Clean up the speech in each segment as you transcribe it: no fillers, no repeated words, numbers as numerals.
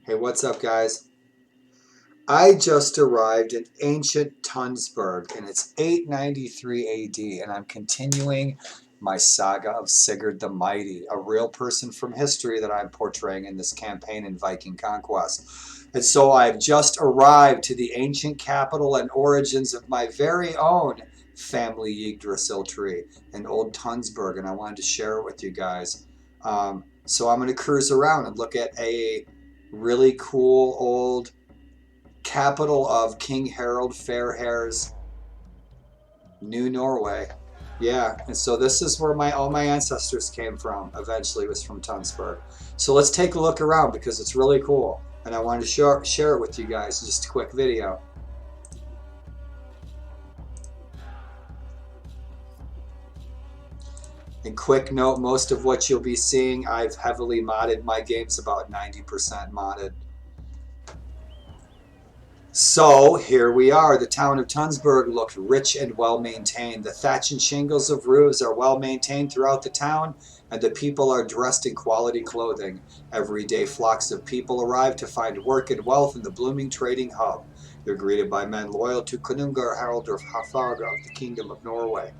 Hey, what's up, guys? I just arrived in ancient Tunsberg, and it's 893 AD, and I'm continuing my Saga of Sigurd the Mighty, a real person from history that I'm portraying in this campaign in Viking Conquest. And so I've just arrived to the ancient capital and origins of my very own family Yggdrasil in Old Tunsberg, and I wanted to share it with you guys. So I'm going to cruise around and look at a really cool old capital of King Harald Fairhair's New Norway. Yeah, and so this is where all my ancestors came from. Eventually, was from Tunsberg. So let's take a look around because it's really cool, and I wanted to share it with you guys. Just a quick video. And quick note: most of what you'll be seeing, I've heavily modded. My game's about 90% modded. So here we are. The town of Tunsberg looked rich and well maintained. The thatch and shingles of roofs are well maintained throughout the town, and the people are dressed in quality clothing. Every day flocks of people arrive to find work and wealth in the blooming trading hub. They're greeted by men loyal to Konungar Harald of Halfdan of the Kingdom of Norway.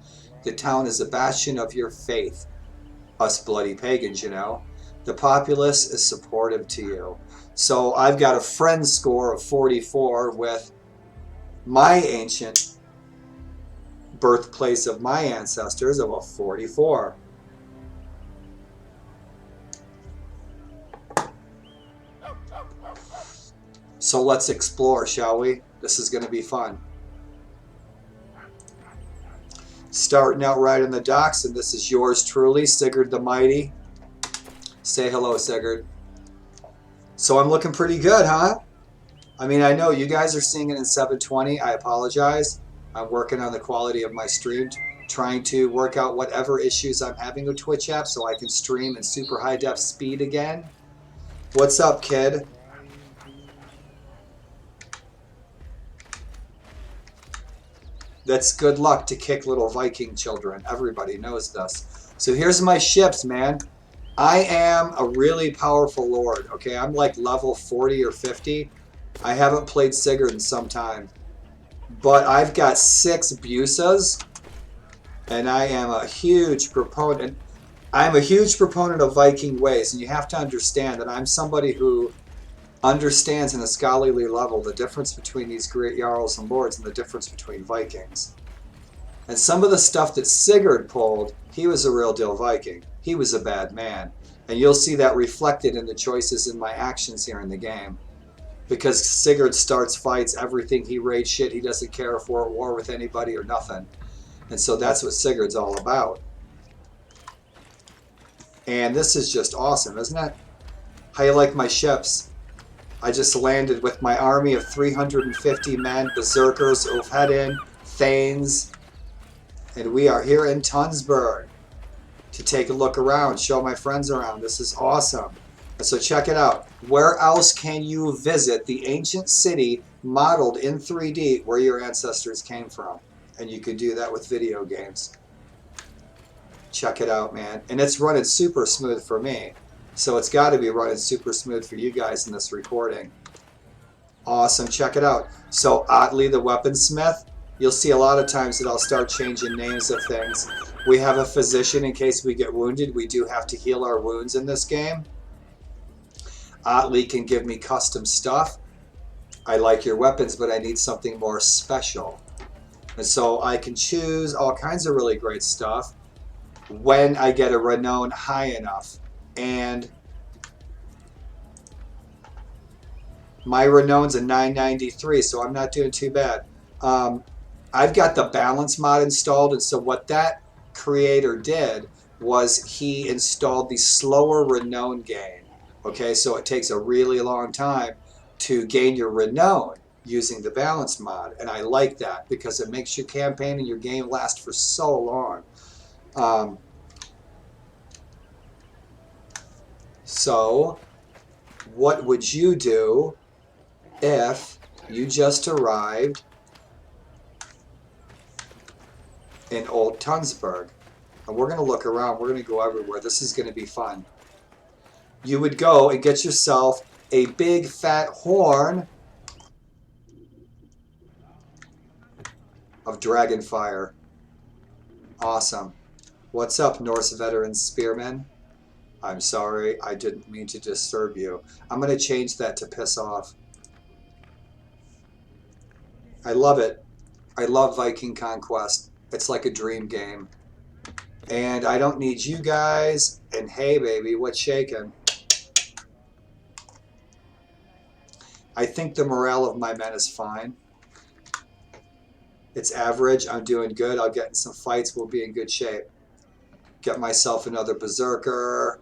The town is a bastion of your faith. Us bloody pagans, you know. The populace is supportive to you. So I've got a friend score of 44 with my ancient birthplace of my ancestors of a 44. So let's explore, shall we? This is going to be fun. Starting out right in the docks, and this is yours truly, Sigurd the Mighty. Say hello, Sigurd. So I'm looking pretty good, huh? I mean, I know you guys are seeing it in 720. I apologize. I'm working on the quality of my stream, trying to work out whatever issues I'm having with Twitch app so I can stream in super high def speed again. What's up, kid? That's good luck to kick little Viking children. Everybody knows this. So here's my ships, man. I am a really powerful lord, okay? I'm like level 40 or 50. I haven't played Sigurd in some time. But I've got 6 Busas, and I am a huge proponent. I'm a huge proponent of Viking ways, and you have to understand that I'm somebody who understands in a scholarly level the difference between these great Jarls and Lords and the difference between Vikings. And some of the stuff that Sigurd pulled, he was a real deal Viking. He was a bad man. And you'll see that reflected in the choices in my actions here in the game. Because Sigurd starts fights, everything he raids shit, he doesn't care if we're at war with anybody or nothing. And so that's what Sigurd's all about. And this is just awesome, isn't it? How you like my ships? I just landed with my army of 350 men, berserkers, Ulfhedin, Thanes, and we are here in Tunsberg to take a look around, show my friends around. This is awesome. And so check it out. Where else can you visit the ancient city modeled in 3D where your ancestors came from? And you could do that with video games. Check it out, man. And it's running super smooth for me. So it's got to be running super smooth for you guys in this recording. Awesome. Check it out. So Otley the weaponsmith. You'll see a lot of times that I'll start changing names of things. We have a physician in case we get wounded. We do have to heal our wounds in this game. Otley can give me custom stuff. I like your weapons, but I need something more special. And so I can choose all kinds of really great stuff when I get a renown high enough. And my renown's a 993, so I'm not doing too bad. I've got the balance mod installed, and so what that creator did was he installed the slower renown gain. Okay, so it takes a really long time to gain your renown using the balance mod, and I like that because it makes your campaign and your game last for so long. So what would you do if you just arrived in Old Tunsberg? And we're going to look around. We're going to go everywhere. This is going to be fun. You would go and get yourself a big fat horn of dragon fire. Awesome. What's up, Norse veteran spearmen? I'm sorry, I didn't mean to disturb you. I'm going to change that to piss off. I love it. I love Viking Conquest. It's like a dream game. And I don't need you guys. And hey, baby, what's shaking? I think the morale of my men is fine. It's average. I'm doing good. I'll get in some fights. We'll be in good shape. Get myself another berserker.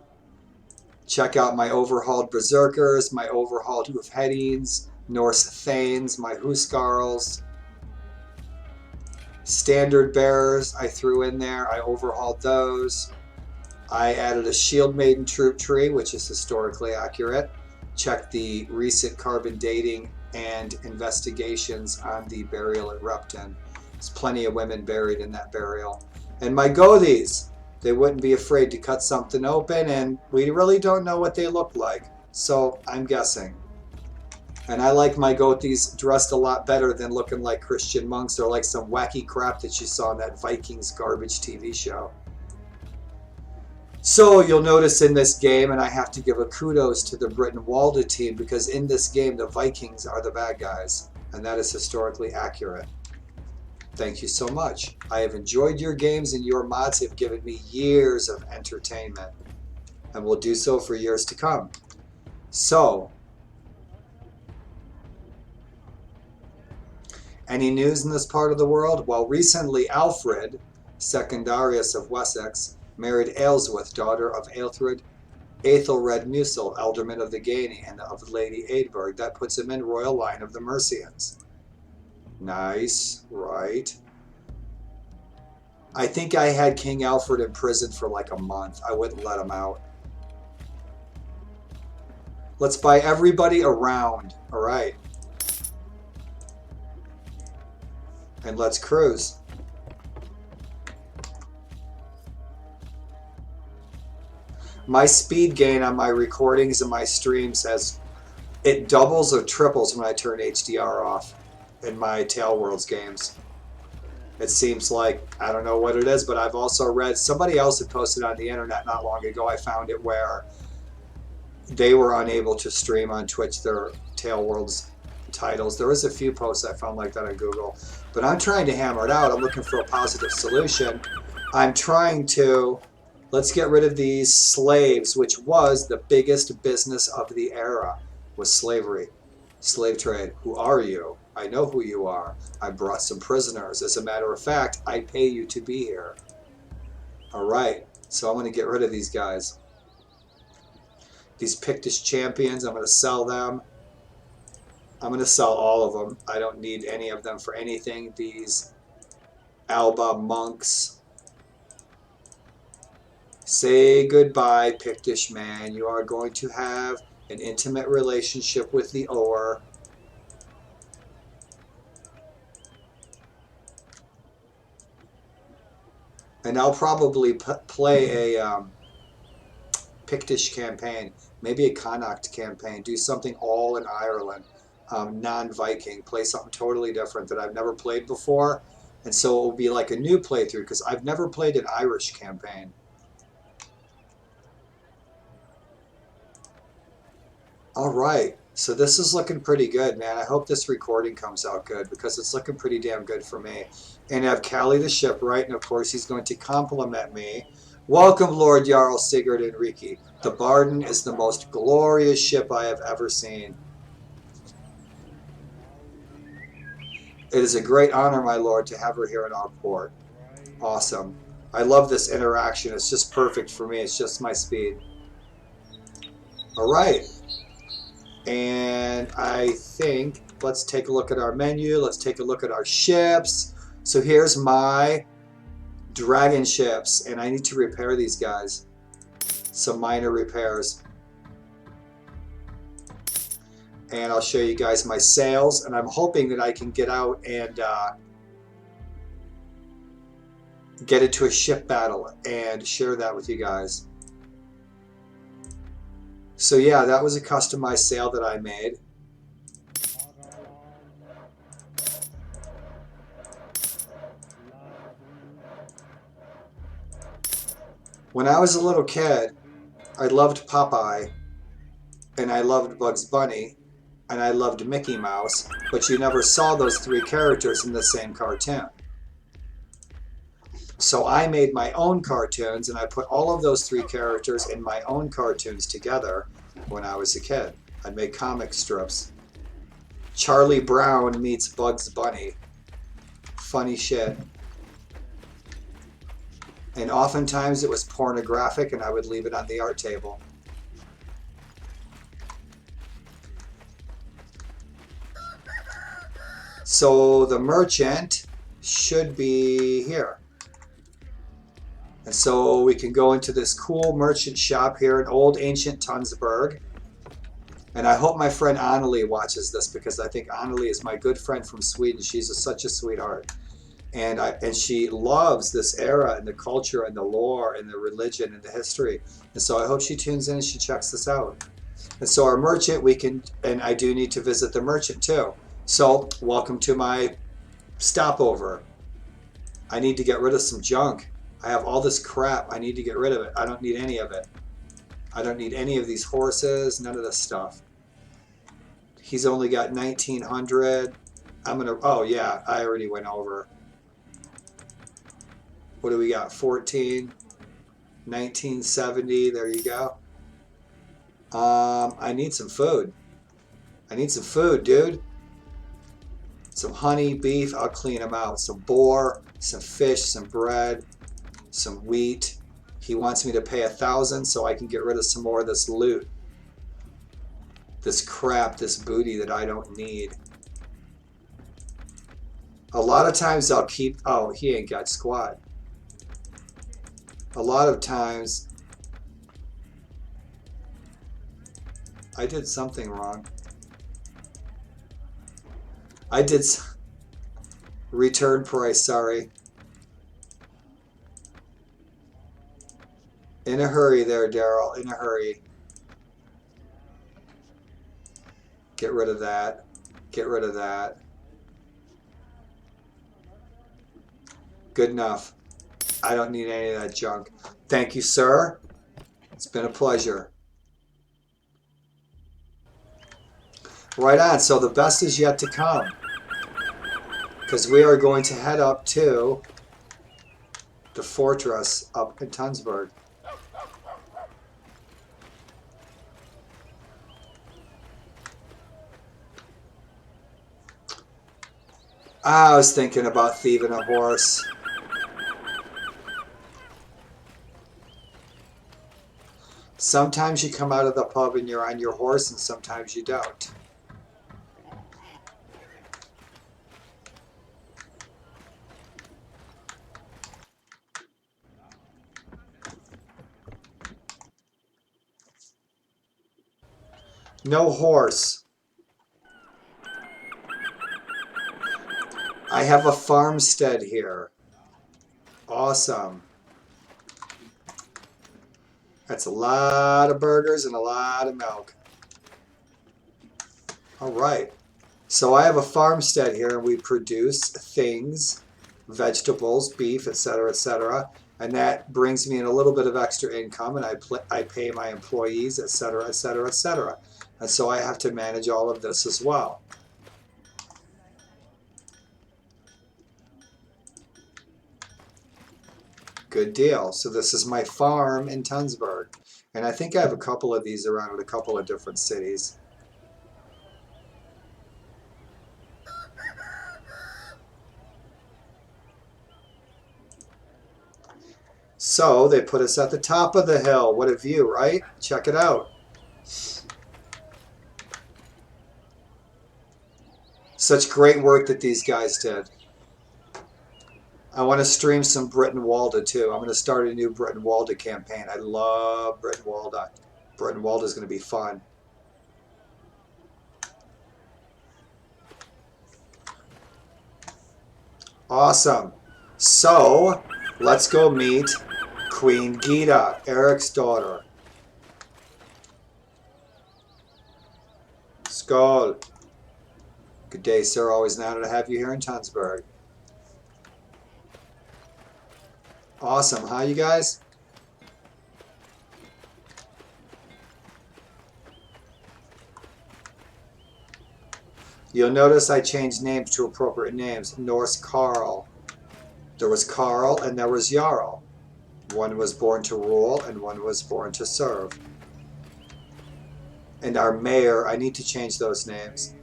Check out my overhauled berserkers, my overhauled hoofheadings, Norse thanes, my huskarls. Standard bearers I threw in there. I overhauled those. I added a shield maiden troop tree, which is historically accurate. Check the recent carbon dating and investigations on the burial at Repton. There's plenty of women buried in that burial. And my Gothis, they wouldn't be afraid to cut something open, and we really don't know what they look like. So I'm guessing. And I like my Gothis dressed a lot better than looking like Christian monks or like some wacky crap that you saw in that Vikings garbage TV show. So you'll notice in this game, and I have to give a kudos to the Britain-Walda team, because in this game the Vikings are the bad guys, and that is historically accurate. Thank you so much. I have enjoyed your games, and your mods have given me years of entertainment, and will do so for years to come. So, any news in this part of the world? Well, recently Alfred, Secundarius of Wessex, married Aelswith, daughter of Aelthred, Aethelred Musil, Alderman of the Gaini, and of Lady Eidberg. That puts him in royal line of the Mercians. Nice, right? I think I had King Alfred in prison for like a month. I wouldn't let him out. Let's buy everybody around. All right. And let's cruise. My speed gain on my recordings and my streams it doubles or triples when I turn HDR off in my Tale Worlds games. It seems like, I don't know what it is, but I've also read, somebody else had posted on the internet not long ago, I found it, where they were unable to stream on Twitch their Tale Worlds titles. There was a few posts I found like that on Google, but I'm trying to hammer it out. I'm looking for a positive solution. I'm trying to, let's get rid of these slaves, which was the biggest business of the era, was slavery, slave trade. Who are you? I know who you are. I brought some prisoners. As a matter of fact, I pay you to be here. All right, so I'm going to get rid of these guys. These Pictish champions, I'm going to sell them. I'm going to sell all of them. I don't need any of them for anything. These Alba monks. Say goodbye, Pictish man. You are going to have an intimate relationship with the Oer. And I'll probably play a Pictish campaign, maybe a Connacht campaign, do something all in Ireland, non-Viking, play something totally different that I've never played before. And so it will be like a new playthrough, because I've never played an Irish campaign. All right, so this is looking pretty good, man. I hope this recording comes out good, because it's looking pretty damn good for me. And I have Callie the Shipwright, and of course he's going to compliment me. Welcome, Lord Jarl Sigurd and Riki. The Barden is the most glorious ship I have ever seen. It is a great honor, my lord, to have her here in our port. Awesome. I love this interaction. It's just perfect for me. It's just my speed. All right. And I think, let's take a look at our menu. Let's take a look at our ships. So here's my dragon ships, and I need to repair these guys. Some minor repairs. And I'll show you guys my sails, and I'm hoping that I can get out and get into a ship battle and share that with you guys. So yeah, that was a customized sail that I made. When I was a little kid, I loved Popeye, and I loved Bugs Bunny, and I loved Mickey Mouse, but you never saw those three characters in the same cartoon. So I made my own cartoons, and I put all of those three characters in my own cartoons together when I was a kid. I'd make comic strips. Charlie Brown meets Bugs Bunny. Funny shit. And oftentimes it was pornographic, and I would leave it on the art table. So the merchant should be here. And so we can go into this cool merchant shop here in old ancient Tunsberg. And I hope my friend Annalie watches this, because I think Annalie is my good friend from Sweden. She's such a sweetheart. And she loves this era and the culture and the lore and the religion and the history. And so I hope she tunes in and she checks this out. And so our merchant, and I do need to visit the merchant too. So welcome to my stopover. I need to get rid of some junk. I have all this crap. I need to get rid of it. I don't need any of it. I don't need any of these horses, none of this stuff. He's only got 1900. Oh yeah, I already went over. What do we got? 14, 1970, there you go. I need some food. I need some food, dude. Some honey, beef, I'll clean them out. Some boar, some fish, some bread, some wheat. He wants me to pay 1,000 so I can get rid of some more of this loot. This crap, this booty that I don't need. A lot of times I'll keep, oh, he ain't got squat. A lot of times I did something wrong. I did return price, sorry. In a hurry there, Daryl, in a hurry. Get rid of that. Get rid of that. Good enough. I don't need any of that junk. Thank you, sir. It's been a pleasure. Right on. So the best is yet to come, because we are going to head up to the fortress up in Tunsberg. I was thinking about thieving a horse. Sometimes you come out of the pub and you're on your horse, and sometimes you don't. No horse. I have a farmstead here. Awesome. That's a lot of burgers and a lot of milk. All right. So I have a farmstead here, and we produce things, vegetables, beef, etc., etc. And that brings me in a little bit of extra income, and I pay my employees, etc., etc., etc. And so I have to manage all of this as well. Good deal. So this is my farm in Tunsberg. And I think I have a couple of these around in a couple of different cities. So they put us at the top of the hill. What a view, right? Check it out. Such great work that these guys did. I want to stream some Brittenwalda too. I'm going to start a new Brittenwalda campaign. I love Brittenwalda. Brittenwalda is going to be fun. Awesome. So let's go meet Queen Gyda, Eiriksdottir. Skål. Good day, sir. Always an honor to have you here in Tunsberg. Awesome, huh, you guys? You'll notice I changed names to appropriate names. Norse Carl. There was Carl and there was Jarl. One was born to rule and one was born to serve. And our mayor, I need to change those names.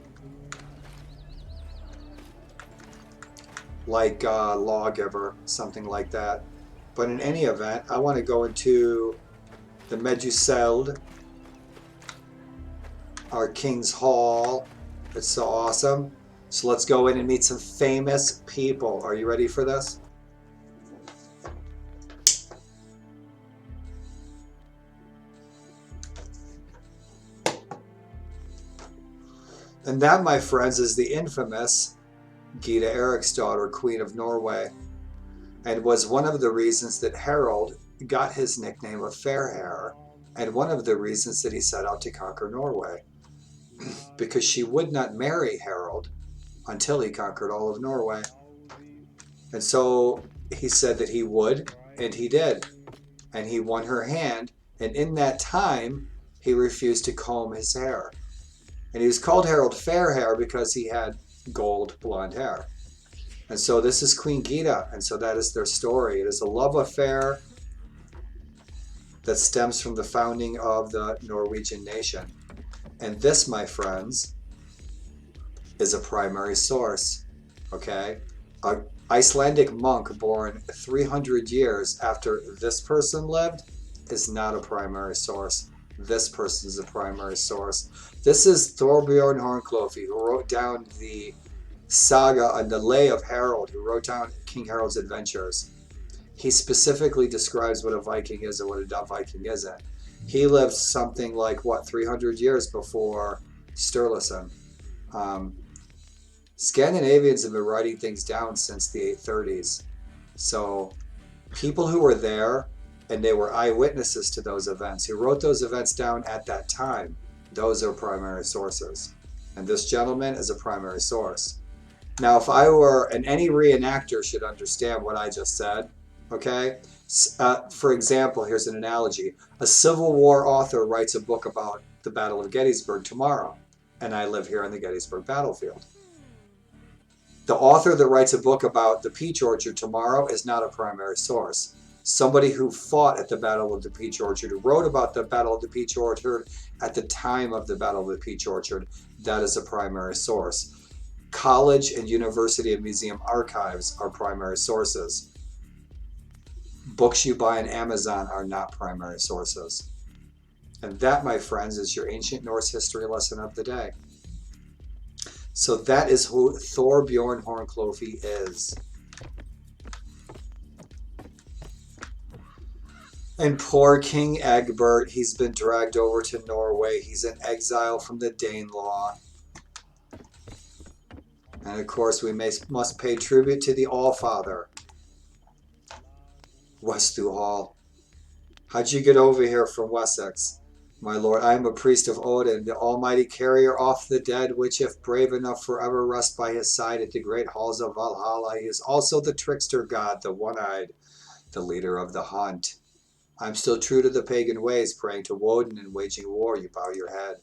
Like lawgiver, something like that. But in any event, I want to go into the Meduseld, our King's Hall. It's so awesome. So let's go in and meet some famous people. Are you ready for this? And that, my friends, is the infamous Gyda Eiriksdottir, Queen of Norway, and was one of the reasons that Harald got his nickname of Fairhair, and one of the reasons that he set out to conquer Norway, because she would not marry Harald until he conquered all of Norway. And so he said that he would, and he did. And he won her hand, and in that time, he refused to comb his hair. And he was called Harald Fairhair because he had gold blonde hair. And so this is Queen Gyda, and so that is their story. It is a love affair that stems from the founding of the Norwegian nation. And this, my friends, is a primary source, okay? An Icelandic monk born 300 years after this person lived is not a primary source. This person is a primary source. This is Thorbjorn Hornklofi, who wrote down the saga and the lay of Harald, who wrote down King Harald's adventures. He specifically describes what a Viking is and what a Viking isn't. He lived something like, 300 years before Sturluson. Scandinavians have been writing things down since the 830s. So people who were there, and they were eyewitnesses to those events, who wrote those events down at that time, those are primary sources. And this gentleman is a primary source. Now, if I were, and any reenactor should understand what I just said, okay? For example, here's an analogy. A Civil War author writes a book about the Battle of Gettysburg tomorrow, and I live here on the Gettysburg battlefield. The author that writes a book about the Peach Orchard tomorrow is not a primary source. Somebody who fought at the Battle of the Peach Orchard, who wrote about the Battle of the Peach Orchard at the time of the Battle of the Peach Orchard, that is a primary source. College and university and museum archives are primary sources. Books you buy on Amazon are not primary sources. And that, my friends, is your ancient Norse history lesson of the day. So that is who Thorbjorn Hornklofi is. And poor King Egbert, he's been dragged over to Norway. He's in exile from the Danelaw. And of course, we must pay tribute to the Allfather, Hall. How'd you get over here from Wessex? My lord, I am a priest of Odin, the almighty carrier off the dead, which if brave enough forever rest by his side at the great halls of Valhalla. He is also the trickster god, the one-eyed, the leader of the hunt. I'm still true to the pagan ways, praying to Woden and waging war, you bow your head.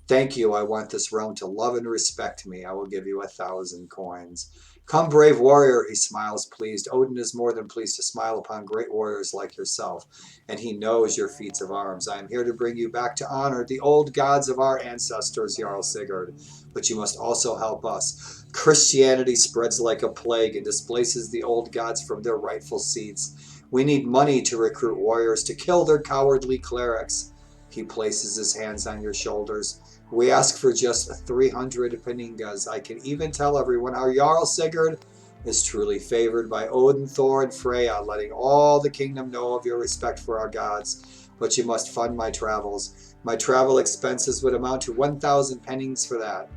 Thank you, I want this realm to love and respect me. I will give you 1,000 coins. Come, brave warrior, he smiles pleased. Odin is more than pleased to smile upon great warriors like yourself, and he knows your feats of arms. I am here to bring you back to honor the old gods of our ancestors, Jarl Sigurd, but you must also help us. Christianity spreads like a plague and displaces the old gods from their rightful seats. We need money to recruit warriors to kill their cowardly clerics. He places his hands on your shoulders. We ask for just 300 peningas. I can even tell everyone our Jarl Sigurd is truly favored by Odin, Thor, and Freya, letting all the kingdom know of your respect for our gods. But you must fund my travels. My travel expenses would amount to 1,000 pennings for that.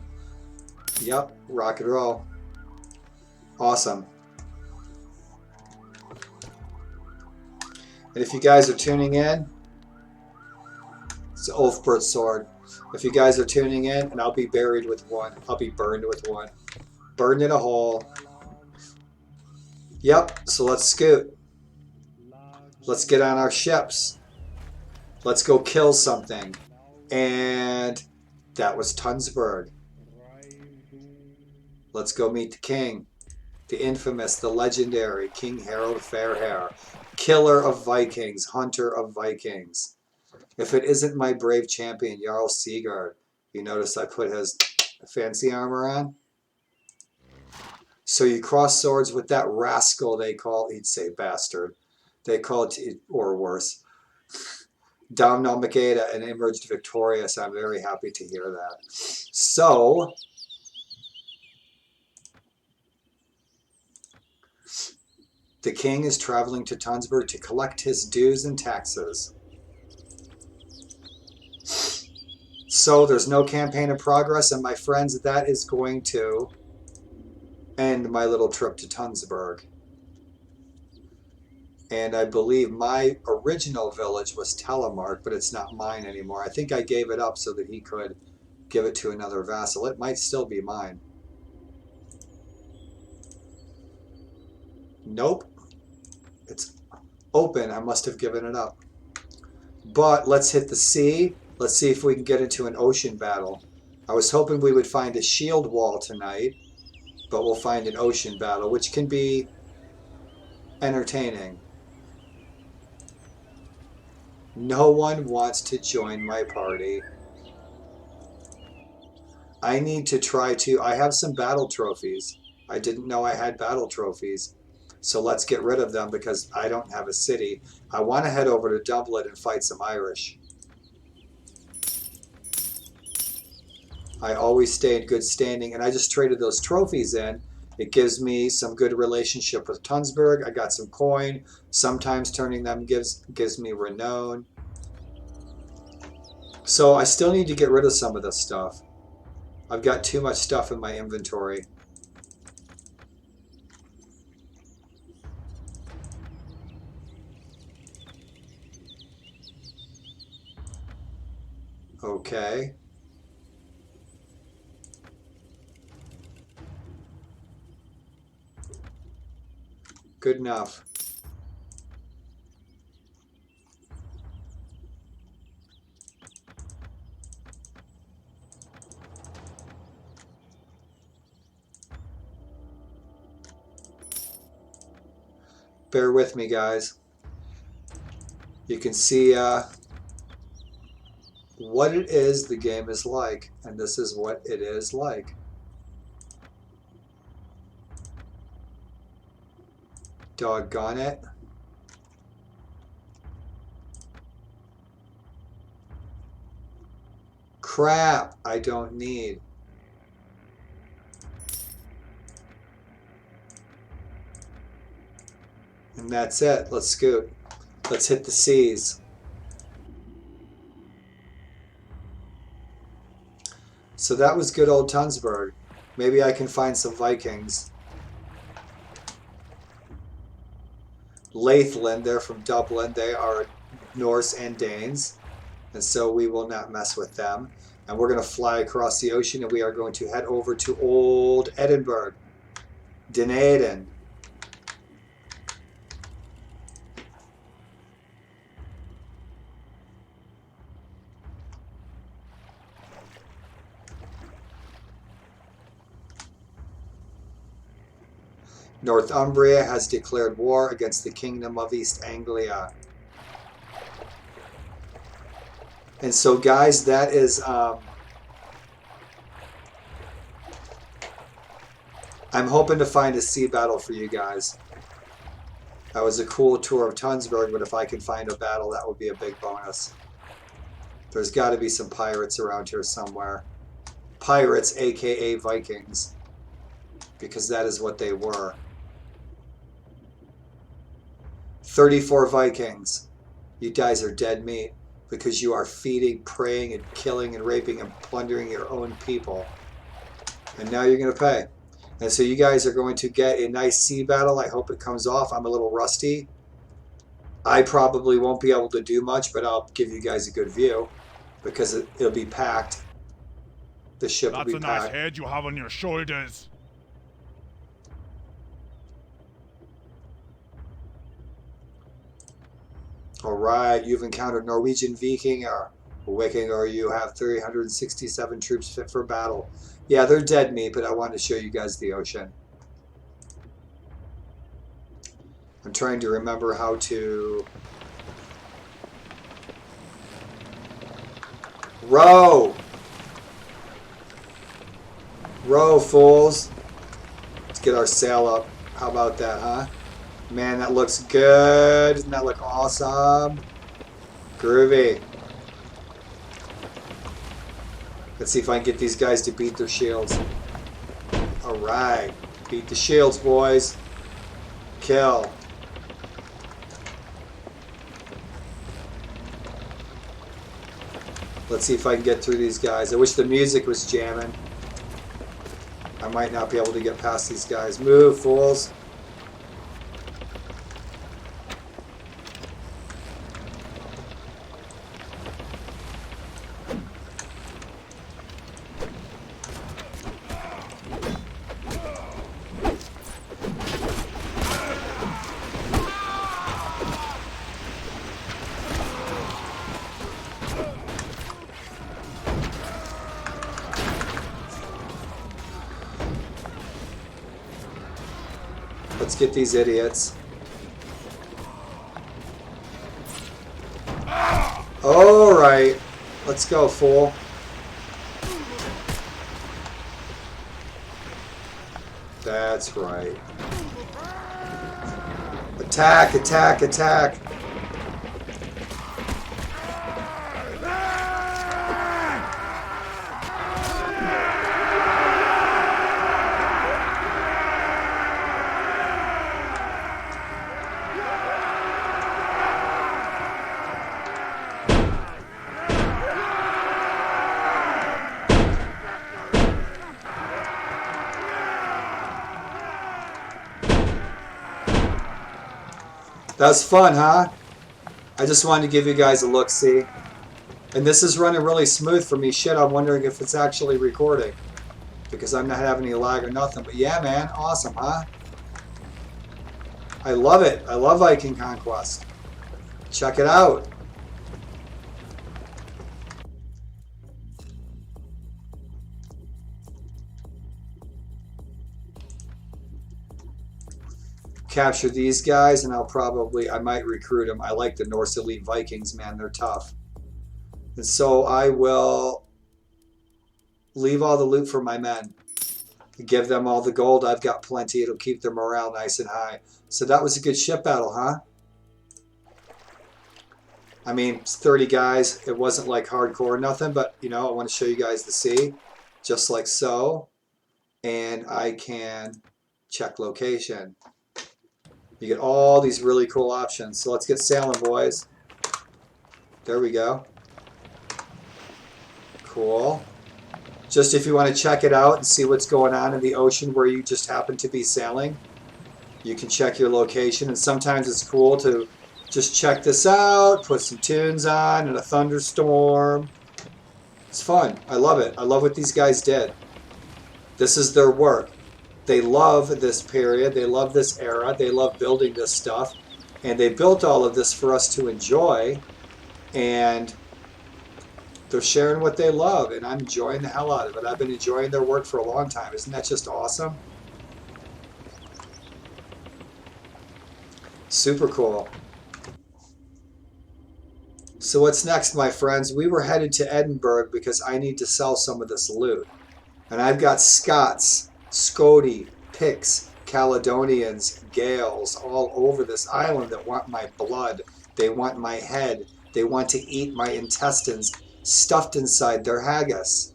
Yep, rock and roll. Awesome. And if you guys are tuning in, it's Ulfbert's sword. if you guys are tuning in, and I'll be buried with one. I'll be burned with one. Burned in a hole. Yep, so let's scoot. Let's get on our ships. Let's go kill something. And that was Tunsberg. Let's go meet the king. The infamous, the legendary King Harald Fairhair. Killer of Vikings, hunter of Vikings. If it isn't my brave champion, Jarl Sigurd. You notice I put his fancy armor on? So you cross swords with that rascal they call, he'd say bastard. They call it, or worse, Domhnall Gyda, and emerged victorious. I'm very happy to hear that. So, the king is traveling to Tunsberg to collect his dues and taxes. So there's no campaign in progress, and my friends, that is going to end my little trip to Tunsberg. And I believe my original village was Telemark, but it's not mine anymore. I think I gave it up so that he could give it to another vassal. It might still be mine. Nope. It's open. I must have given it up. But let's hit the sea. Let's see if we can get into an ocean battle. I was hoping we would find a shield wall tonight, but we'll find an ocean battle, which can be entertaining. No one wants to join my party. I need to try to... I have some battle trophies. I didn't know I had battle trophies. So let's get rid of them because I don't have a city. I want to head over to Dublin and fight some Irish. I always stay in good standing, and I just traded those trophies in. It gives me some good relationship with Tunsberg. I got some coin. Sometimes turning them gives me renown. So I still need to get rid of some of this stuff. I've got too much stuff in my inventory. Okay. Good enough. Bear with me, guys. You can see what it is the game is like, and this is what it is like. Doggone it. Crap, I don't need. And that's it. Let's scoot. Let's hit the seas. So that was good old Tunsberg. Maybe I can find some Vikings. Lathland, they're from Dublin. They are Norse and Danes. And so we will not mess with them. And we're going to fly across the ocean, and we are going to head over to old Edinburgh. Din Eidyn. Northumbria has declared war against the Kingdom of East Anglia. And so, guys, that is... I'm hoping to find a sea battle for you guys. That was a cool tour of Tunsberg, but if I can find a battle, that would be a big bonus. There's got to be some pirates around here somewhere. Pirates, aka Vikings. Because that is what they were. 34 Vikings. You guys are dead meat because you are feeding, preying, and killing, and raping, and plundering your own people. And now you're going to pay. And so you guys are going to get a nice sea battle. I hope it comes off. I'm a little rusty. I probably won't be able to do much, but I'll give you guys a good view. because it'll be packed. The ship will be That's a packed. nice head you have on your shoulders. Alright, you've encountered Norwegian Viking or Viking, or you have 367 troops fit for battle. Yeah, they're dead meat, but I wanted to show you guys the ocean. I'm trying to remember how to... Row! Row, fools! Let's get our sail up. How about that, huh? Man, that looks good. Doesn't that look awesome? Groovy. Let's see if I can get these guys to beat their shields. Alright. Beat the shields, boys. Kill. Let's see if I can get through these guys. I wish the music was jamming. I might not be able to get past these guys. Move, fools. Let's get these idiots. Alright. Let's go, fool. That's right. Attack, attack, attack. That was fun, huh? I just wanted to give you guys a look-see. And this is running really smooth for me. Shit, I'm wondering if it's actually recording. Because I'm not having any lag or nothing. But yeah, man, awesome, huh? I love it. I love Viking Conquest. Check it out. Capture these guys and I might recruit them. I like the Norse Elite Vikings, man. They're tough. And so I will leave all the loot for my men. Give them all the gold. I've got plenty. It'll keep their morale nice and high. So that was a good ship battle, huh? I mean, it's 30 guys. It wasn't like hardcore or nothing, but you know, I want to show you guys the sea. Just like so. And I can check location. You get all these really cool options. So let's get sailing, boys. There we go. Cool. Just if you want to check it out and see what's going on in the ocean where you just happen to be sailing, you can check your location. And sometimes it's cool to just check this out, put some tunes on in a thunderstorm. It's fun. I love it. I love what these guys did. This is their work. They love this period. They love this era. They love building this stuff. And they built all of this for us to enjoy. And they're sharing what they love. And I'm enjoying the hell out of it. I've been enjoying their work for a long time. Isn't that just awesome? Super cool. So what's next, my friends? We were headed to Edinburgh because I need to sell some of this loot. And I've got Scots, Scoti, Picts, Caledonians, Gales all over this island that want my blood. They want my head. They want to eat my intestines stuffed inside their haggis.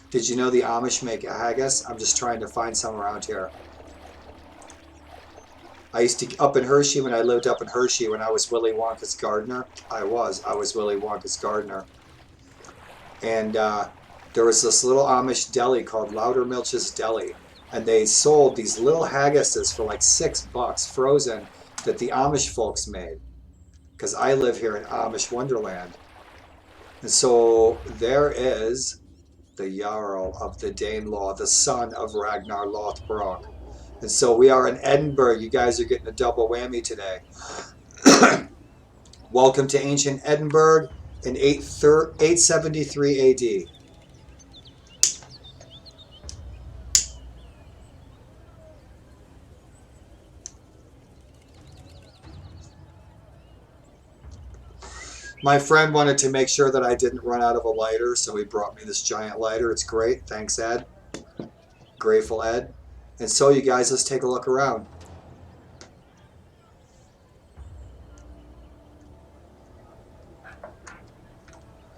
Did you know the Amish make a haggis? I'm just trying to find some around here. I used to, up in Hershey, when I lived up in Hershey, when I was Willy Wonka's gardener, I was Willy Wonka's gardener. And there was this little Amish deli called Loudermilch's Deli. And they sold these little haggises for like $6 frozen that the Amish folks made. because I live here in Amish Wonderland. And so there is the Jarl of the Danelaw, the son of Ragnar Lothbrok. And so we are in Edinburgh. You guys are getting a double whammy today. Welcome to ancient Edinburgh in 873 AD. My friend wanted to make sure that I didn't run out of a lighter, so he brought me this giant lighter. It's great. Thanks, Ed. Grateful, Ed. And so, you guys, let's take a look around.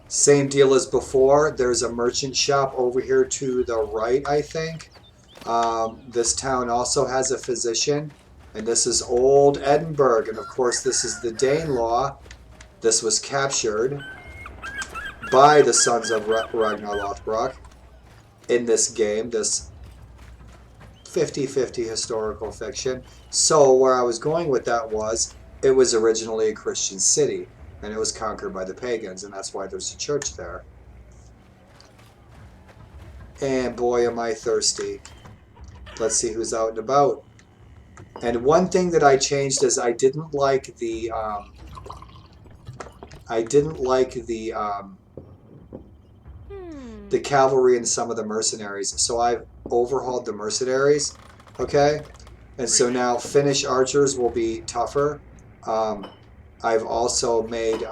Same deal as before. There's a merchant shop over here to the right, I think. This town also has a physician. And this is Old Edinburgh. And, of course, this is the Danelaw. This was captured by the sons of Ragnar Lothbrok in this game, this 50-50 historical fiction. So where I was going with that was, it was originally a Christian city, and it was conquered by the pagans, and that's why there's a church there. And boy, am I thirsty. Let's see who's out and about. And one thing that I changed is I didn't like the cavalry and some of the mercenaries. So I've overhauled the mercenaries, okay? And so now Finnish archers will be tougher. I've also made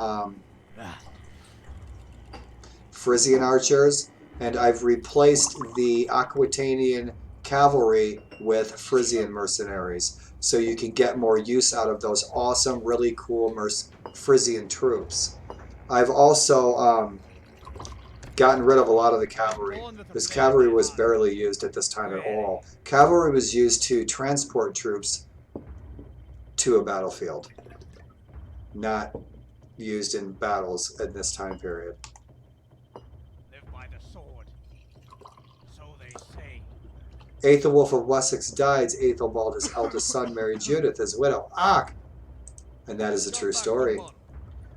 Frisian archers, and I've replaced the Aquitanian cavalry with Frisian mercenaries. So you can get more use out of those awesome, really cool Frisian troops. I've also gotten rid of a lot of the cavalry, because cavalry was barely used at this time at all. Cavalry was used to transport troops to a battlefield, not used in battles at this time period. Live by the sword. So they say. Aethelwulf of Wessex died. Aethelbald, his eldest son, married Judith, his widow. Ah! And that is a true story.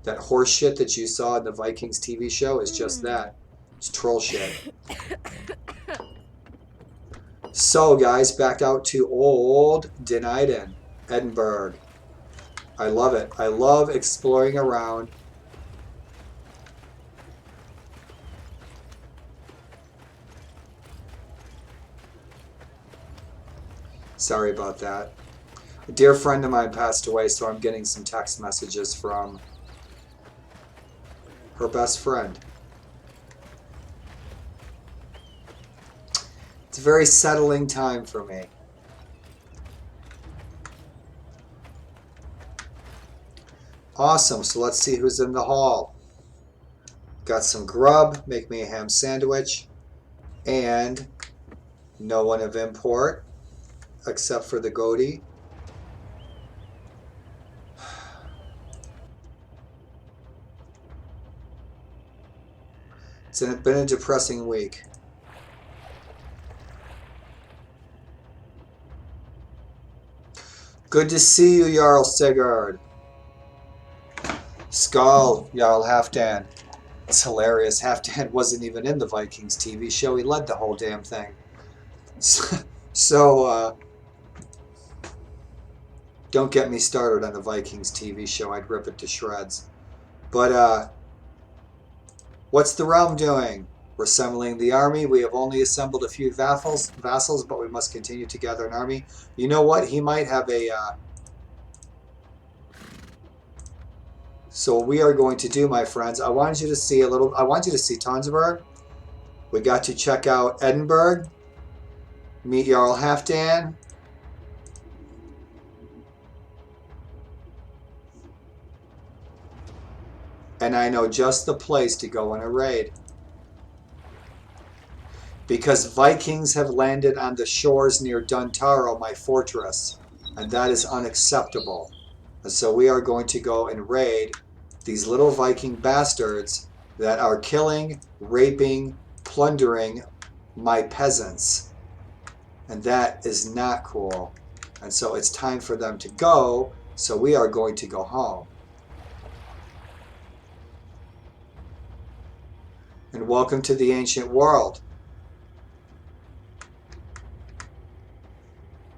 That horse shit that you saw in the Vikings TV show is just that. It's troll shit. So, guys, back out to old Din Eidyn, Edinburgh. I love it. I love exploring around. Sorry about that. A dear friend of mine passed away, so I'm getting some text messages from her best friend. It's a very settling time for me. Awesome, so let's see who's in the hall. Got some grub, make me a ham sandwich, and no one of import, except for the Gothi. It's been a depressing week. Good to see you, Jarl Sigurd. Skull, Jarl Halfdan. It's hilarious. Halfdan wasn't even in the Vikings TV show. He led the whole damn thing. So, don't get me started on the Vikings TV show. I'd rip it to shreds. But, what's the realm doing? We're assembling the army. We have only assembled a few vassals, but we must continue to gather an army. You know what? He might have a... So what we are going to do, my friends, I want you to see Tunsberg. We got to check out Edinburgh. Meet Jarl Halfdan. And I know just the place to go in a raid. Because Vikings have landed on the shores near Dun Tauro, my fortress. And that is unacceptable. And so we are going to go and raid these little Viking bastards that are killing, raping, plundering my peasants. And that is not cool. And so it's time for them to go, so we are going to go home. and welcome to the ancient world.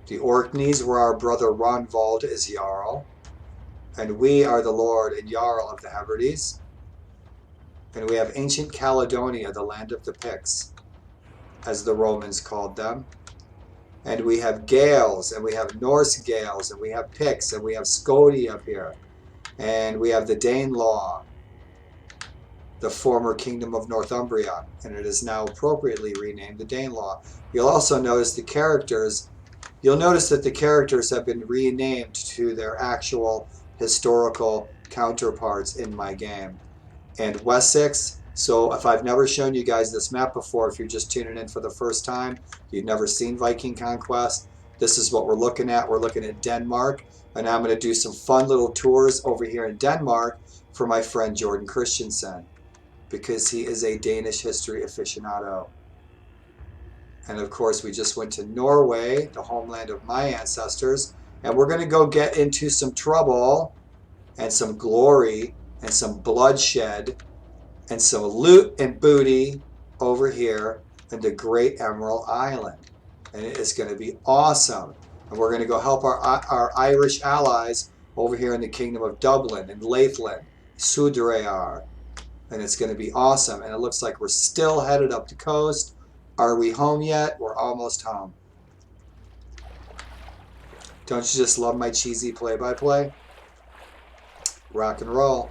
The Orkneys, where our brother Ronvald is Jarl, and we are the Lord and Jarl of the Hebrides. And we have ancient Caledonia, the land of the Picts, as the Romans called them. And we have Gaels, and we have Norse Gaels, and we have Picts, and we have Scoti up here. And we have the Danelaw, the former kingdom of Northumbria, and it is now appropriately renamed the Danelaw. You'll also notice the characters. You'll notice that the characters have been renamed to their actual historical counterparts in my game. And Wessex, so if I've never shown you guys this map before, if you're just tuning in for the first time, you've never seen Viking Conquest, this is what we're looking at. We're looking at Denmark, and I'm going to do some fun little tours over here in Denmark for my friend Jordan Christensen, because he is a Danish history aficionado. And of course, we just went to Norway, the homeland of my ancestors, and we're going to go get into some trouble and some glory and some bloodshed and some loot and booty over here in the Great Emerald Island. And it is going to be awesome. And we're going to go help our Irish allies over here in the Kingdom of Dublin and Lathland, Sudrayar. And it's going to be awesome. And it looks like we're still headed up the coast. Are we home yet? We're almost home. Don't you just love my cheesy play-by-play? Rock and roll.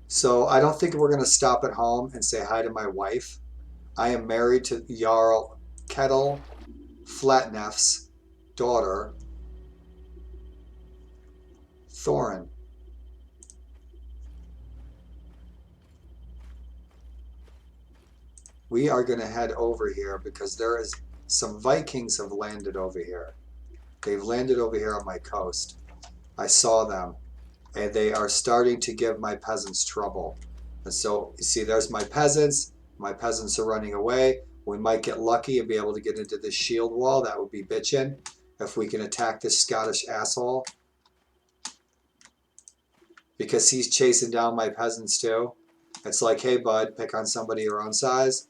So I don't think we're going to stop at home and say hi to my wife. I am married to Jarl Kettle Flatnef's daughter, Thorin. We are going to head over here because there is some Vikings have landed over here. They've landed over here on my coast. I saw them. And they are starting to give my peasants trouble. And so, you see, there's my peasants. My peasants are running away. We might get lucky and be able to get into this shield wall. That would be bitchin'. If we can attack this Scottish asshole. Because he's chasing down my peasants too. It's like, hey bud, pick on somebody your own size.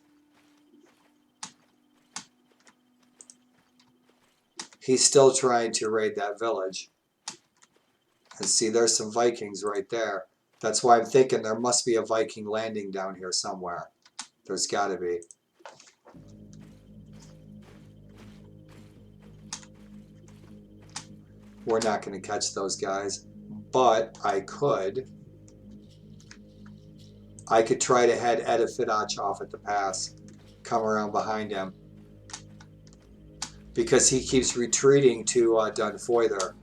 He's still trying to raid that village. And see, there's some Vikings right there. That's why I'm thinking there must be a Viking landing down here somewhere. There's got to be. We're not going to catch those guys. But I could try to head Entifidach off at the pass. Come around behind him. Because he keeps retreating to Dun Tauro.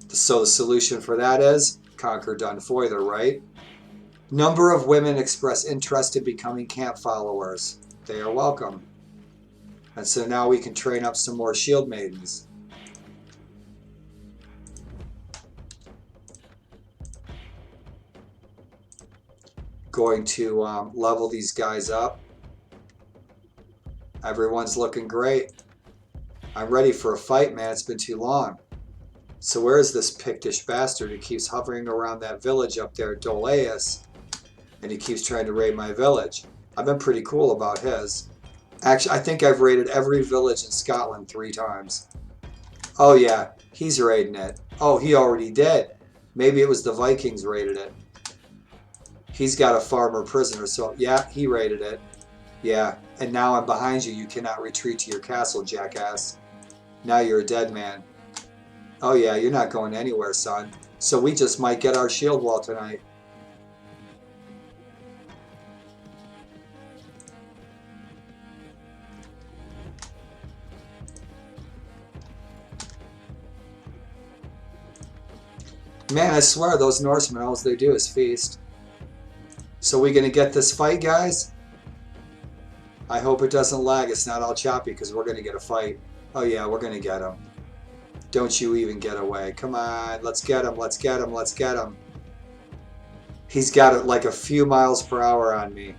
So the solution for that is conquer Dun Tauro, right? Number of women express interest in becoming camp followers. They are welcome. And so now we can train up some more shield maidens. Going to level these guys up. Everyone's looking great. I'm ready for a fight, man. It's been too long. So where is this Pictish bastard who keeps hovering around that village up there, Dolaeus, and he keeps trying to raid my village? I've been pretty cool about his. Actually, I think I've raided every village in Scotland 3 times. Oh yeah, he's raiding it. Oh, he already did. Maybe it was the Vikings raided it. He's got a farmer prisoner, so yeah, he raided it. Yeah, and now I'm behind you. You cannot retreat to your castle, jackass. Now you're a dead man. Oh yeah, you're not going anywhere, son. So we just might get our shield wall tonight. Man, I swear those Norsemen, all they do is feast. So we gonna get this fight, guys? I hope it doesn't lag. It's not all choppy because we're gonna get a fight. Oh yeah, we're gonna get him. Don't you even get away. Come on, let's get him, let's get him, let's get him. He's got it like a few miles per hour on me.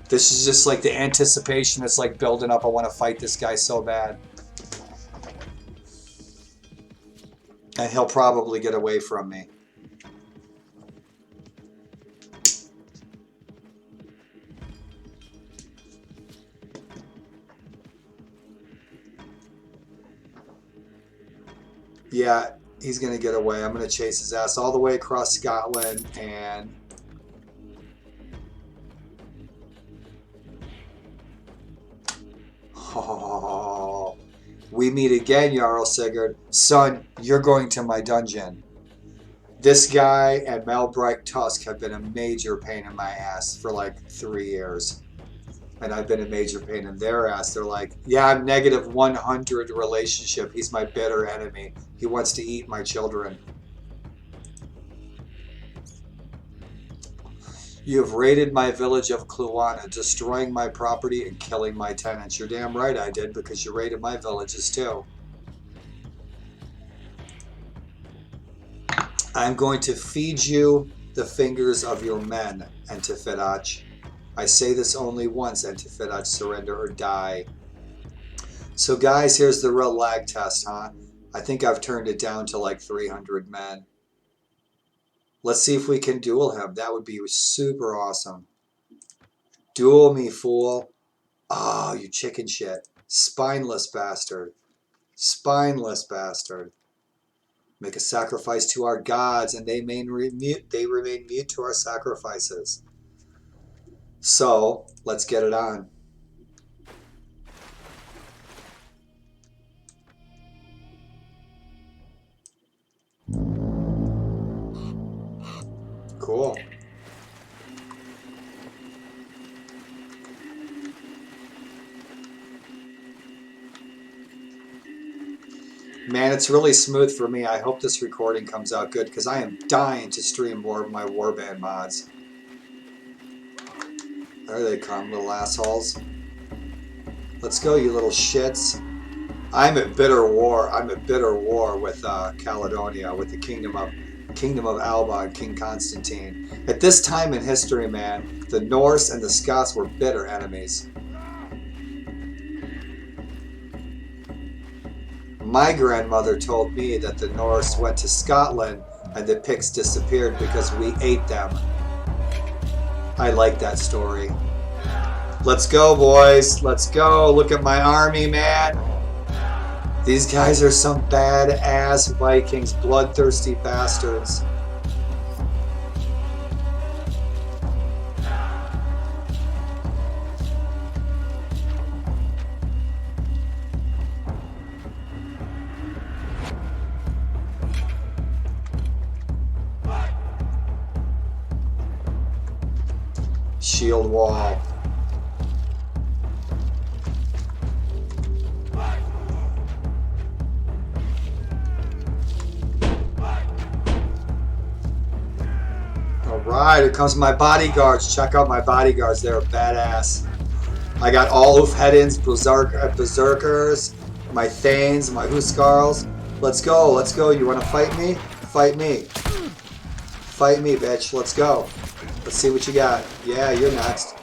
This is just like the anticipation. It's like building up. I want to fight this guy so bad. And he'll probably get away from me. Yeah, he's going to get away. I'm going to chase his ass all the way across Scotland and... Oh, we meet again, Jarl Sigurd. Son, you're going to my dungeon. This guy and Malbright Tusk have been a major pain in my ass for like 3 years. And I've been a major pain in their ass. They're like, yeah, I'm negative 100 relationship. He's my bitter enemy. He wants to eat my children. You have raided my village of Kluana, destroying my property and killing my tenants. You're damn right I did, because you raided my villages too. I'm going to feed you the fingers of your men, Entifidach. I say this only once, Entifidach, surrender or die. So guys, here's the real lag test, huh? I think I've turned it down to like 300 men. Let's see if we can duel him. That would be super awesome. Duel me, fool. Oh, you chicken shit. Spineless bastard. Spineless bastard. Make a sacrifice to our gods, and they remain mute to our sacrifices. So, let's get it on. Cool. Man, it's really smooth for me. I hope this recording comes out good, because I am dying to stream more of my Warband mods. There they come, little assholes. Let's go, you little shits. I'm at bitter war. I'm at bitter war with Caledonia, with the Kingdom of Alba and King Constantine. At this time in history, man, the Norse and the Scots were bitter enemies. My grandmother told me that the Norse went to Scotland and the Picts disappeared because we ate them. I like that story. Let's go, boys. Let's go. Look at my army, man. These guys are some badass Vikings, bloodthirsty bastards. Shield wall. Alright, here comes my bodyguards. Check out my bodyguards. They're badass. I got all Ulfhedins, Berserkers, my Thanes, my Huskarls. Let's go, let's go. You want to fight me? Fight me. Fight me, bitch. Let's go. Let's see what you got. Yeah, you're next.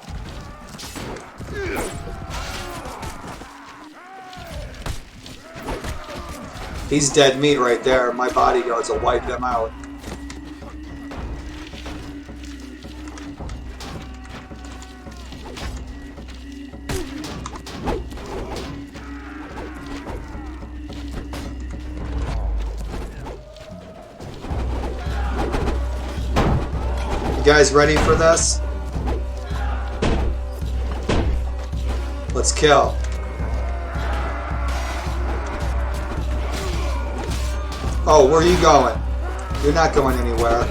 He's dead meat right there. My bodyguards will wipe them out. You guys ready for this? Let's kill. Oh, where are you going? You're not going anywhere.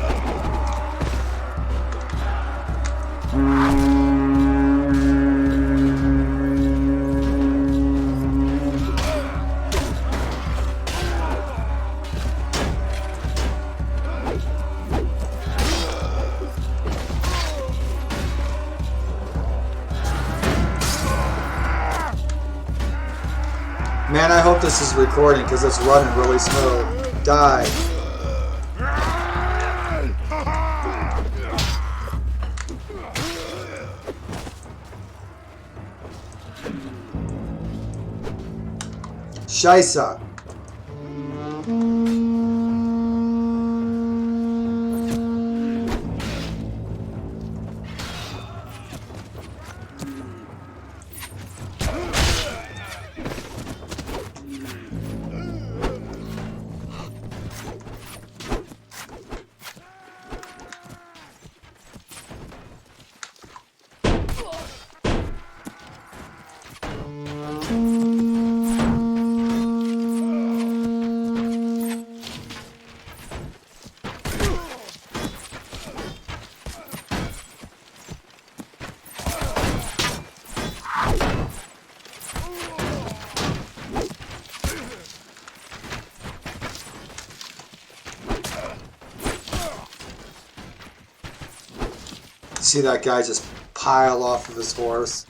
Man, I hope this is recording because it's running really smooth. Die. Scheisse. See that guy just pile off of his horse?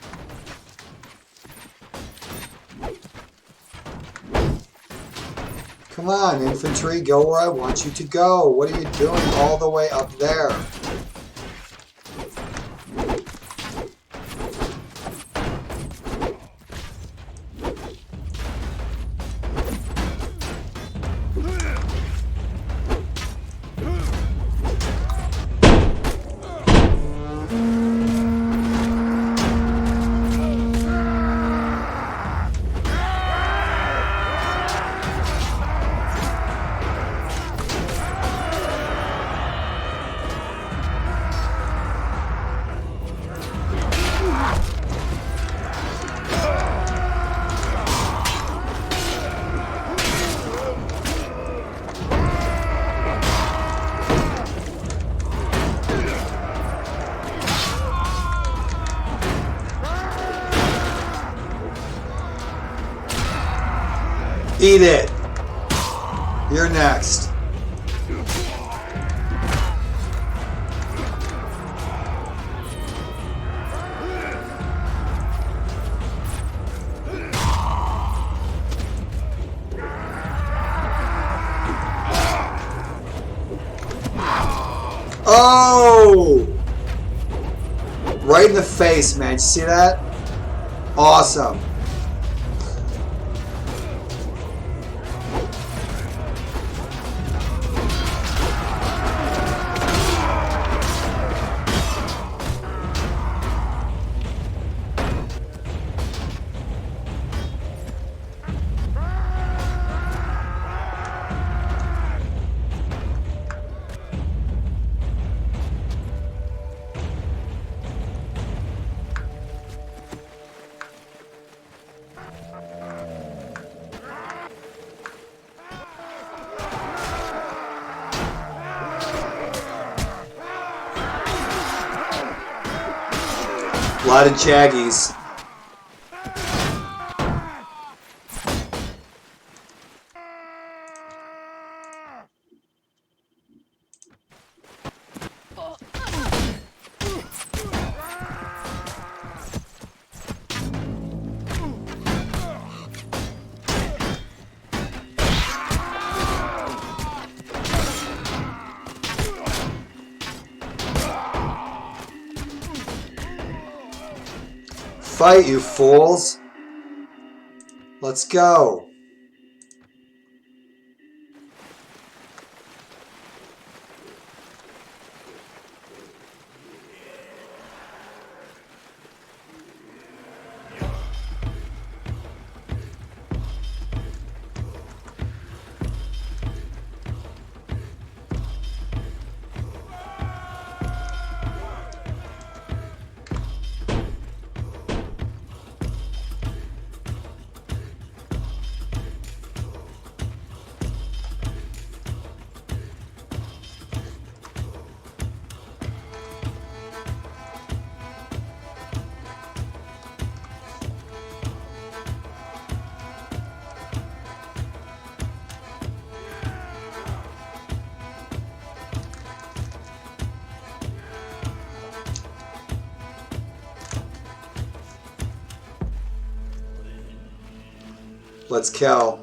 Come on, infantry, go where I want you to go. What are you doing all the way up there? Eat it! You're next. Oh! Right in the face, man. You see that? Awesome. A lot of jaggies. Fight, you fools! Let's go! Let's kill.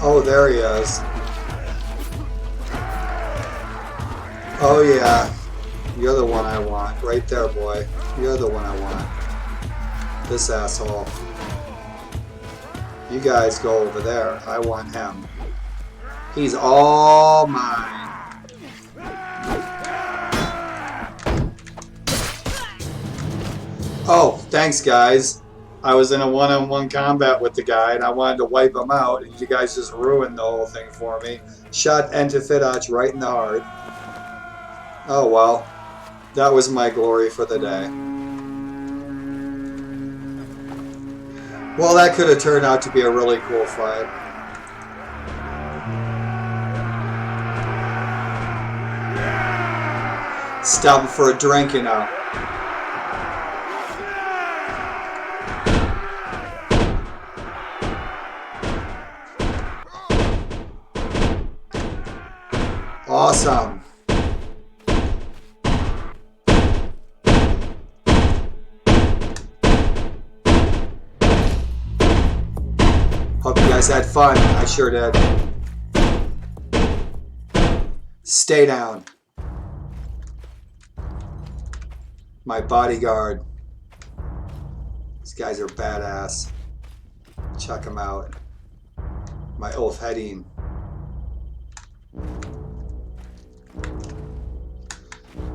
Oh, there he is. Oh yeah, you're the one I want. Right there, boy. You're the one I want. This asshole. You guys go over there. I want him. He's all mine. Oh, thanks, guys. I was in a one-on-one combat with the guy, and I wanted to wipe him out, and you guys just ruined the whole thing for me. Shot Entifidach right in the heart. Oh, well. That was my glory for the day. Well, that could have turned out to be a really cool fight. Stopping for a drink, you know. Awesome. Hope you guys had fun. I sure did. Stay down. My bodyguard. These guys are badass. Check them out. My Ulfhedin.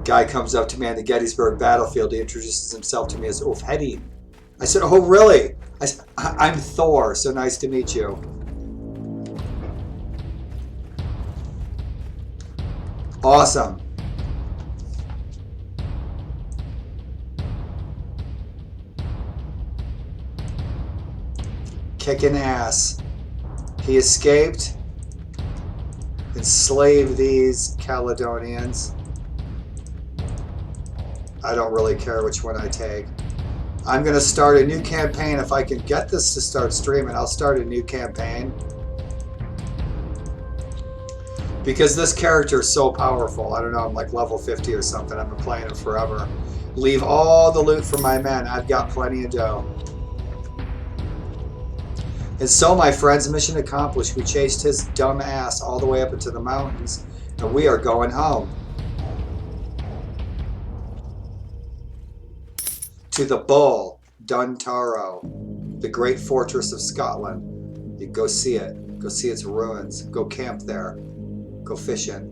Guy comes up to me on the Gettysburg battlefield. He introduces himself to me as Ulfhedin. I said, oh, really? I said, I'm Thor. So nice to meet you. Awesome. Kicking ass. He escaped, enslaved these Caledonians. I don't really care which one I take. I'm going to start a new campaign. If I can get this to start streaming, I'll start a new campaign. Because this character is so powerful. I don't know, I'm like level 50 or something. I've been playing it forever. Leave all the loot for my men. I've got plenty of dough. And so, my friends, mission accomplished. We chased his dumb ass all the way up into the mountains. And we are going home. To the Bull, Dun Tauro, the great fortress of Scotland. You go see it. Go see its ruins. Go camp there. Go fishing.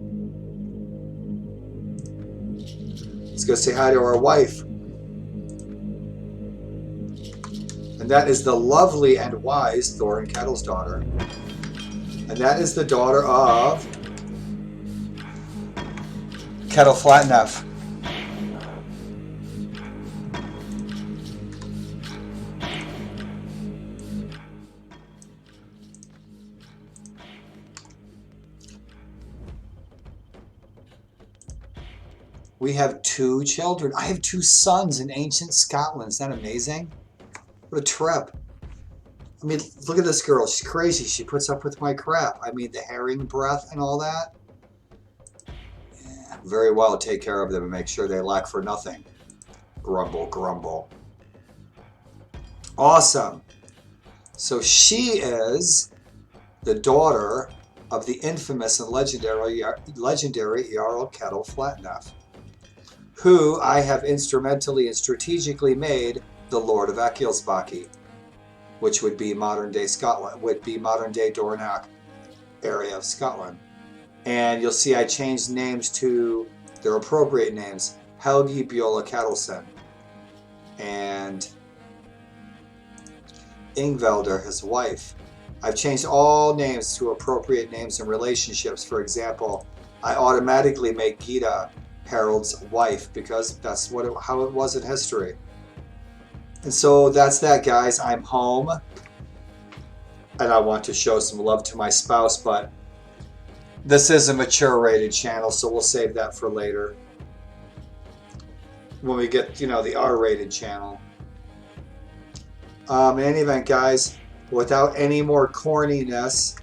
Let's go say hi to our wife. And that is the lovely and wise Thorin Kettle's daughter. And that is the daughter of Kettle Flatneff. We have 2 children. I have 2 sons in ancient Scotland. Isn't that amazing? What a trip. I mean, look at this girl. She's crazy. She puts up with my crap. I mean, the herring breath and all that. Yeah, very well. Take care of them and make sure they lack for nothing. Grumble, grumble. Awesome. So she is the daughter of the infamous and legendary Jarl Kettle Flatneff, who I have instrumentally and strategically made the Lord of Eiriksdottir, which would be modern-day Scotland, would be modern-day Dornoch area of Scotland. And you'll see I changed names to their appropriate names. Helgi Bjola Kettleson and Ingvelder, his wife. I've changed all names to appropriate names and relationships. For example, I automatically make Gyda Harald's wife because that's how it was in history. And so that's that, guys. I'm home and I want to show some love to my spouse, but this is a mature rated channel, so we'll save that for later when we get, you know, the R-rated channel. In any event, guys, without any more corniness,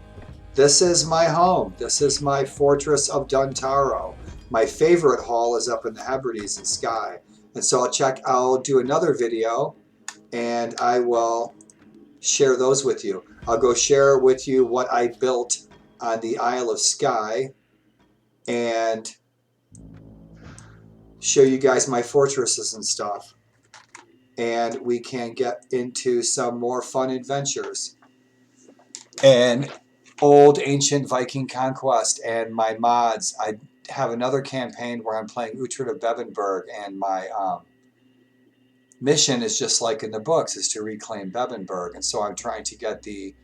this is my home. This is my fortress of Dun Tauro. My favorite hall is up in the Hebrides in Skye. And so I'll do another video and I will share those with you. I'll go share with you what I built on the Isle of Skye and show you guys my fortresses and stuff. And we can get into some more fun adventures. And old ancient Viking conquest and my mods. I have another campaign where I'm playing Uhtred of Bebbanburg and my mission is just like in the books, is to reclaim Bebbanburg. And so I'm trying to get the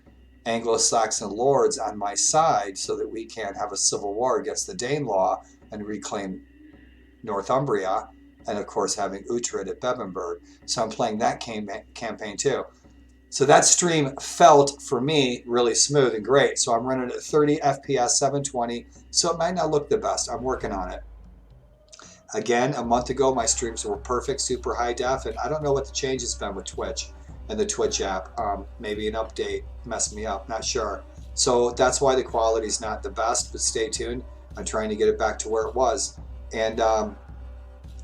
Anglo-Saxon lords on my side so that we can have a civil war against the Danelaw and reclaim Northumbria, and of course having Uhtred at Bebbanburg. So I'm playing that campaign too. So that stream felt, for me, really smooth and great. So I'm running at 30 FPS, 720, so it might not look the best. I'm working on it. Again, a month ago, my streams were perfect, super high def, and I don't know what the change has been with Twitch and the Twitch app. Maybe an update messed me up, not sure. So that's why the quality's not the best, but stay tuned. I'm trying to get it back to where it was. And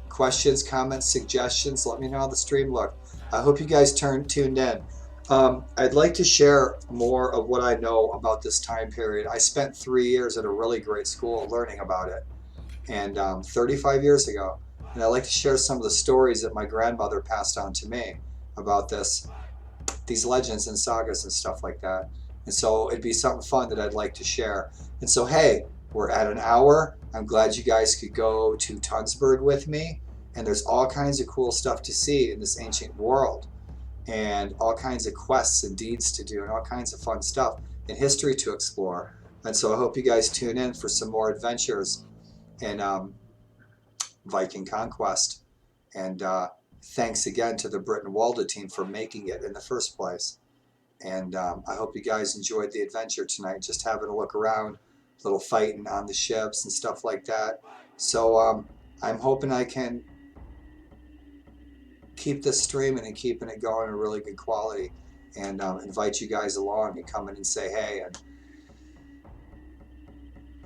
questions, comments, suggestions, let me know how the stream looked. I hope you guys tuned in. I'd like to share more of what I know about this time period. I spent 3 years at a really great school learning about it, and 35 years ago. And I'd like to share some of the stories that my grandmother passed on to me about these legends and sagas and stuff like that. And so it'd be something fun that I'd like to share. And so, hey, we're at an hour. I'm glad you guys could go to Tunsberg with me. And there's all kinds of cool stuff to see in this ancient world, and all kinds of quests and deeds to do, and all kinds of fun stuff and history to explore. And so I hope you guys tune in for some more adventures in Viking Conquest. And thanks again to the Brit and Walda team for making it in the first place. And I hope you guys enjoyed the adventure tonight, just having a look around, a little fighting on the ships and stuff like that. So I'm hoping I can keep this streaming and keeping it going in really good quality, and invite you guys along and come in and say hey. And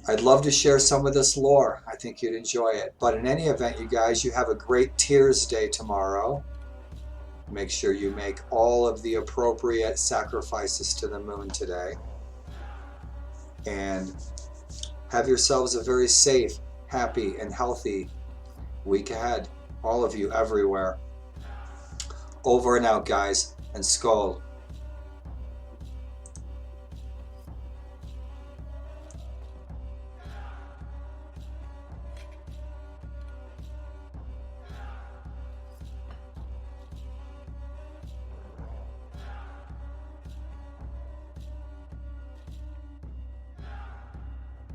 I'd love to share some of this lore. I think you'd enjoy it. But in any event, you guys, you have a great Tears Day tomorrow. Make sure you make all of the appropriate sacrifices to the moon today. And have yourselves a very safe, happy, and healthy week ahead. All of you, everywhere. Over and out, guys, and Skål.